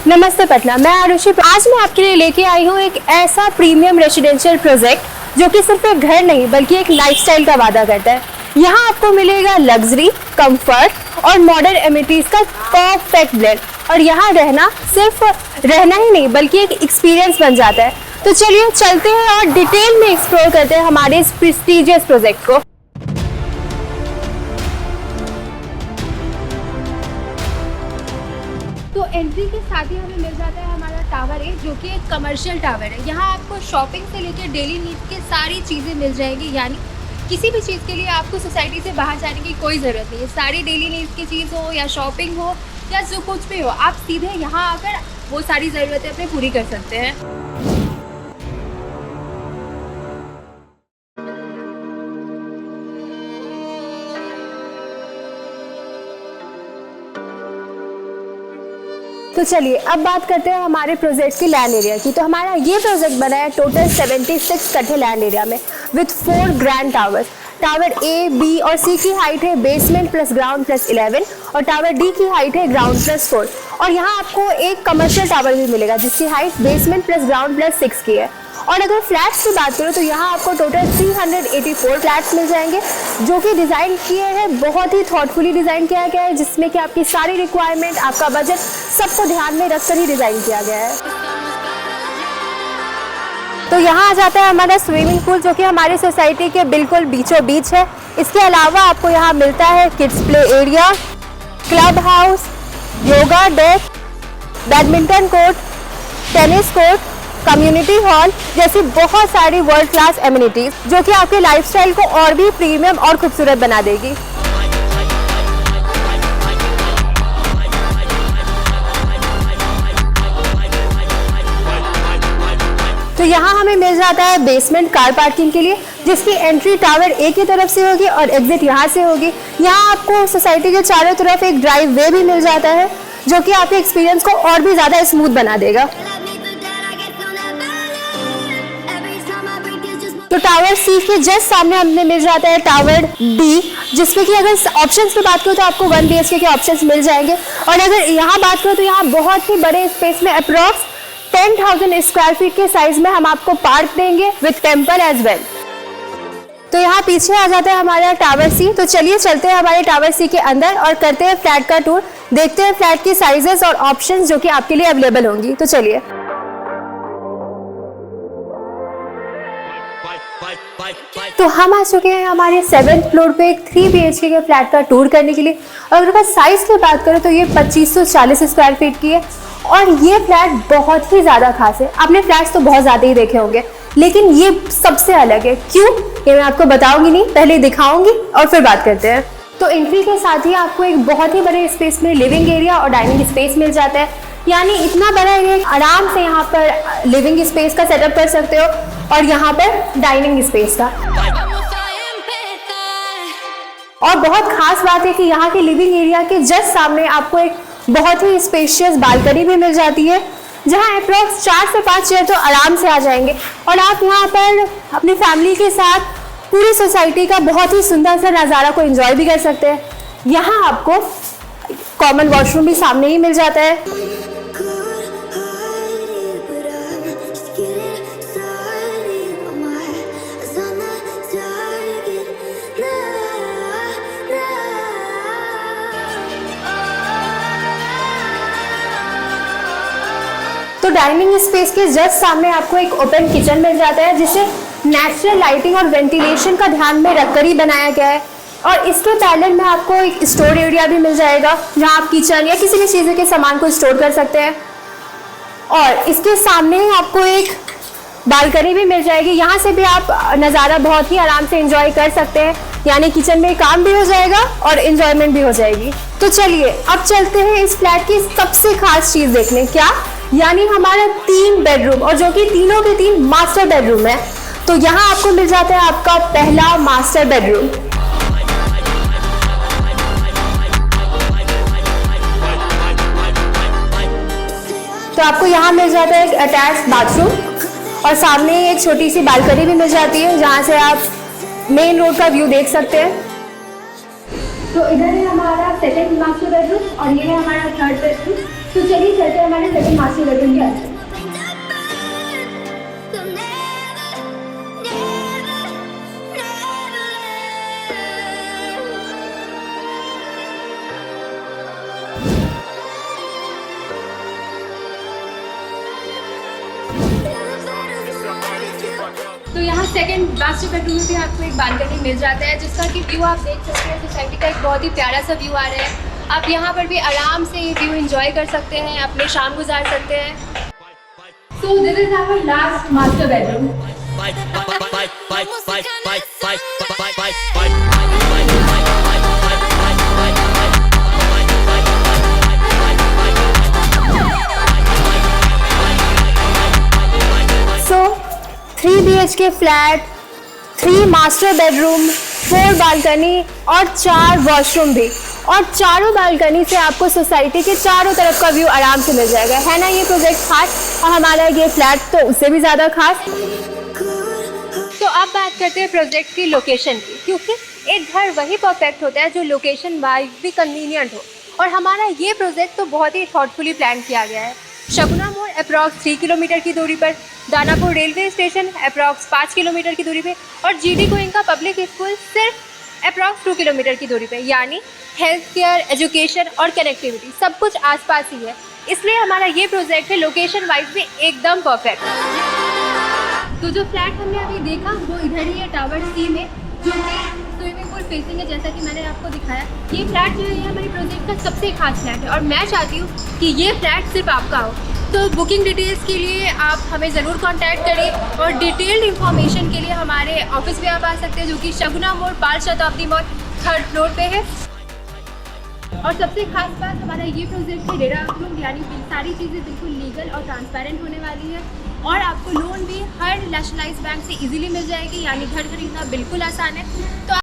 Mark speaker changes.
Speaker 1: नमस्ते पटना, मैं आरुषि। आज मैं आपके लिए लेके आई हूँ एक ऐसा प्रीमियम रेसिडेंशियल प्रोजेक्ट जो कि सिर्फ एक घर नहीं बल्कि एक लाइफस्टाइल का वादा करता है। यहाँ आपको मिलेगा लग्जरी, कंफर्ट और मॉडर्न एमिनिटीज का परफेक्ट ब्लेंड, और यहाँ रहना सिर्फ रहना ही नहीं बल्कि एक एक्सपीरियंस बन जाता है। तो चलिए चलते हैं और डिटेल में एक्सप्लोर करते हैं हमारे इस प्रेस्टिजियस प्रोजेक्ट को। तो एंट्री के साथ ही हमें मिल जाता है हमारा टावर ए, जो कि एक कमर्शियल टावर है। यहाँ आपको शॉपिंग से लेकर डेली नीड्स की सारी चीज़ें मिल जाएंगी, यानी किसी भी चीज़ के लिए आपको सोसाइटी से बाहर जाने की कोई ज़रूरत नहीं है। सारी डेली नीड्स की चीज़ हो या शॉपिंग हो या जो कुछ भी हो, आप सीधे यहाँ आकर वो सारी ज़रूरतें अपनी पूरी कर सकते हैं। तो चलिए अब बात करते हैं हमारे प्रोजेक्ट की लैंड एरिया की। तो हमारा ये प्रोजेक्ट बना है टोटल 76 कट्ठे लैंड एरिया में with 4 grand towers. Tower A, B और सी की हाइट है बेसमेंट प्लस ग्राउंड प्लस 11 और टावर डी की हाइट है ग्राउंड प्लस 4। और यहाँ आपको एक कमर्शियल टावर भी मिलेगा जिसकी height basement plus ground plus 6 की है। और अगर फ्लैट्स की बात करूँ तो यहाँ आपको टोटल 384 फ्लैट्स मिल जाएंगे जो कि डिज़ाइन किए हैं, बहुत ही थॉटफुली डिज़ाइन किया गया है, जिसमें कि आपकी सारी रिक्वायरमेंट, आपका बजट, सबको ध्यान में रखकर ही डिज़ाइन किया गया है। तो यहाँ आ जाता है हमारा स्विमिंग पूल जो कि हमारी सोसाइटी के बिल्कुल बीचों बीच है। इसके अलावा आपको यहाँ मिलता है kids play area, club house, yoga desk, badminton court, tennis court, community hall जैसी बहुत सारी वर्ल्ड क्लास एमिनिटीज जो कि आपके लाइफस्टाइल को और भी प्रीमियम और खूबसूरत बना देगी। तो यहाँ हमें मिल जाता है बेसमेंट कार पार्किंग के लिए, जिसकी एंट्री टावर ए की तरफ से होगी और एग्जिट यहाँ से होगी। यहाँ आपको सोसाइटी के चारों तरफ एक ड्राइव वे भी मिल जाता है जो कि आपके एक्सपीरियंस को और भी ज़्यादा स्मूथ बना देगा। तो टावर सी के जस्ट सामने हमें मिल जाता है टावर डी, जिसमें कि अगर ऑप्शंस की बात करूँ तो आपको 1 BHK के ऑप्शंस मिल जाएंगे। और अगर यहाँ बात करूँ तो यहाँ बहुत ही बड़े स्पेस में अप्रॉक्स 10,000 स्क्वायर फीट के साइज में हम आपको पार्क देंगे विथ टेम्पल एज वेल। तो यहाँ पीछे आ जाता है हमारा टावर सी। तो चलिए चलते हैं हमारे टावर सी के अंदर और करते हैं फ्लैट का टूर, देखते हैं फ्लैट की साइजेस और ऑप्शंस जो कि आपके लिए अवेलेबल होंगी। तो चलिए। तो हम आ चुके हैं हमारे 7th फ्लोर पे एक 3 BHK के फ्लैट का टूर करने के लिए। और अगर साइज की बात करें तो ये 2540 स्क्वायर फीट की है और ये फ्लैट बहुत ही ज़्यादा खास है। आपने फ्लैट्स तो बहुत ज़्यादा ही देखे होंगे, लेकिन ये सबसे अलग है। क्यों, ये मैं आपको बताऊंगी नहीं, पहले दिखाऊंगी और फिर बात करते हैं। तो एंट्री के साथ ही आपको एक बहुत ही बड़े स्पेस में लिविंग एरिया और डाइनिंग स्पेस मिल जाता है, यानी इतना बड़ा एरिया आराम से यहाँ पर लिविंग स्पेस का सेटअप कर सकते हो और यहाँ पर डाइनिंग स्पेस का। और बहुत खास बात है कि यहाँ के लिविंग एरिया के जस्ट सामने आपको एक बहुत ही स्पेशियस बालकनी भी मिल जाती है, जहाँ अप्रॉक्स 4 से 5 चेयर तो आराम से आ जाएंगे और आप यहाँ पर अपनी फैमिली के साथ पूरी सोसाइटी का बहुत ही सुंदर सा नज़ारा को एंजॉय भी कर सकते हैं। यहाँ आपको कॉमन वॉशरूम भी सामने ही मिल जाता है। तो डाइनिंग स्पेस के जस्ट सामने आपको एक ओपन किचन मिल जाता है जिसे नेचुरल लाइटिंग और वेंटिलेशन का ध्यान में रखकर ही बनाया गया है। और इसके पैरेलल में आपको एक स्टोर एरिया भी मिल जाएगा जहां आप किचन या किसी भी चीज़ के सामान को स्टोर कर सकते हैं। और इसके सामने ही आपको एक बालकनी भी मिल जाएगी, यहाँ से भी आप नज़ारा बहुत ही आराम से एंजॉय कर सकते हैं, यानी किचन में काम भी हो जाएगा और एंजॉयमेंट भी हो जाएगी। तो चलिए अब चलते हैं इस फ्लैट की सबसे खास चीज़ देखने, क्या यानी हमारा 3 बेडरूम, और जो कि तीनों के 3 मास्टर बेडरूम है। तो यहाँ आपको मिल जाता है आपका पहला मास्टर बेडरूम। तो आपको यहाँ मिल जाता है एक अटैच बाथरूम और सामने एक छोटी सी बालकनी भी मिल जाती है जहाँ से आप मेन रोड का व्यू देख सकते हैं। तो इधर है हमारा सेकंड मास्टर बेडरूम और ये है हमारा थर्ड बेडरूम। तो चलिए चलते हैं हमारे सेकंड मास्टर बेडरूम के अंदर। तो यहाँ सेकंड मास्टर बेडरूम में भी आपको एक बालकनी मिल जाता है, जिसका कि व्यू आप देख सकते हैं। सोसाइटी का एक बहुत ही प्यारा सा व्यू आ रहा है। आप यहाँ पर भी आराम से ये व्यू एंजॉय कर सकते हैं, अपने शाम गुजार सकते हैं। So this is our last master bedroom. So 3 BHK flat, 3 master bedroom, 4 balcony और 4 वॉशरूम भी, और चारों बालकनी से आपको सोसाइटी के चारों तरफ का व्यू आराम से मिल जाएगा। है ना ये प्रोजेक्ट खास, और हमारा ये फ्लैट तो उससे भी ज़्यादा खास। तो अब बात करते हैं प्रोजेक्ट की लोकेशन की, क्योंकि एक घर वही परफेक्ट होता है जो लोकेशन वाइज भी कन्वीनियंट हो, और हमारा ये प्रोजेक्ट तो बहुत ही थॉटफुली प्लान किया गया है। शगुना मोड़ अप्रॉक्स 3 किलोमीटर की दूरी पर, Danapur railway station approx 5 kilometre की दूरी पे, और GD गोइंका पब्लिक स्कूल सिर्फ अप्रॉक्स 2 किलोमीटर की दूरी पे। यानी हेल्थ केयर, एजुकेशन और कनेक्टिविटी सब कुछ आसपास ही है। इसलिए हमारा ये प्रोजेक्ट है लोकेशन वाइज भी एकदम परफेक्ट। तो जो फ्लैट हमने अभी देखा वो इधर ही है टावर C में, जो कि स्विमिंग पूल फेसिंग है, जैसा कि मैंने आपको दिखाया। ये फ्लैट जो है ये हमारे प्रोजेक्ट का सबसे खास फ्लैट है, और मैं चाहती हूँ कि ये फ्लैट सिर्फ आपका हो। तो बुकिंग डिटेल्स के लिए आप हमें ज़रूर कांटेक्ट करिए, और डिटेल्ड इंफॉर्मेशन के लिए हमारे ऑफिस में आप आ सकते हैं, जो कि शगुना मोड़ बाल शताब्दी मॉल 3rd फ्लोर पे है। और सबसे खास बात, हमारा ये प्रोजेक्ट है रेरा अप्रूव्ड, यानी कि सारी चीज़ें बिल्कुल लीगल और ट्रांसपेरेंट होने वाली है, और आपको लोन भी हर नेशनलाइज्ड बैंक से इजीली मिल जाएगी, यानी घर खरीदना बिल्कुल आसान है। तो